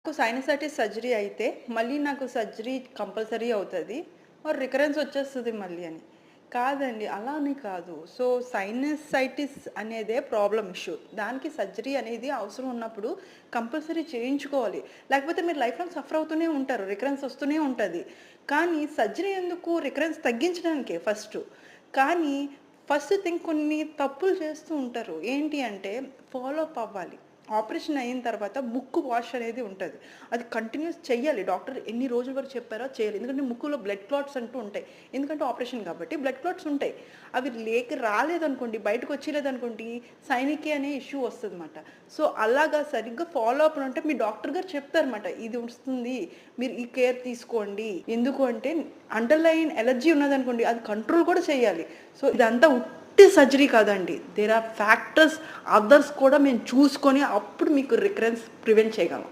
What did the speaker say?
నాకు sinusitis surgery అయితే, మళ్ళీ నాకు సర్జరీ కంపల్సరీ అవుతది. ఆర్ రికరెన్స్ వచ్చేస్తది మళ్ళీ అని. కాదండి. అలా అని కాదు. సో, సైనసైటిస్ అనేదే ప్రాబ్లమ్ ఇష్యూ. దానికి సర్జరీ అనేది అవసరం ఉన్నప్పుడు కంపల్సరీ చేయించుకోవాలి. లేకపోతే మీరు లైఫ్ లాంగ్ సఫర్ అవుతూనే ఉంటారు. రికరెన్స్ వస్తూనే ఉంటది. కానీ సర్జరీ ఎందుకు? రికరెన్స్ తగ్గించడానికే ఫస్టు. కానీ ఫస్ట్ థింగ్ కొన్ని తప్పులు చేస్తూ ఉంటారు. ఏంటి అంటే ఫాలో అప్ అవ్వాలి. ఆపరేషన్ అయిన తర్వాత ముక్కు వాష్ అనేది ఉంటది. అది కంటిన్యూస్ చెయ్యాలి. డాక్టర్ ఎన్ని రోజుల వరకు చెప్పారో చేయాలి. ఎందుకంటే ముక్కులో బ్లడ్ క్లాట్స్ అంటూ ఉంటాయి. ఎందుకంటే ఆపరేషన్ కాబట్టి బ్లడ్ క్లాట్స్ ఉంటాయి. అవి రాలేదనుకోండి, బయటకొచ్చేయలేదనుకోండి సైనికే అనే ఇష్యూ వస్తదనమాట. సో, అలాగా సరిగ్గా ఫాలో అప్ ఉంటే మీ డాక్టర్ గారు చెప్తారన్నమాట. ఇది వస్తుంది. మీరు ఈ కేర్ తీసుకోండి. ఎందుకు అంటే అండర్‌లైన్ అలర్జీ ఉన్నదనుకోండి అది కంట్రోల్ కూడా చేయాలి. సో, ఇదంతా ఉట్టి సర్జరీ కాదండి. దేర్ ఆర్ ఫ్యాక్టర్స్ అదర్స్ కూడా మేము చూసుకొని అప్పుడు మీకు రికరెన్స్ ప్రివెంట్ చేయగలం.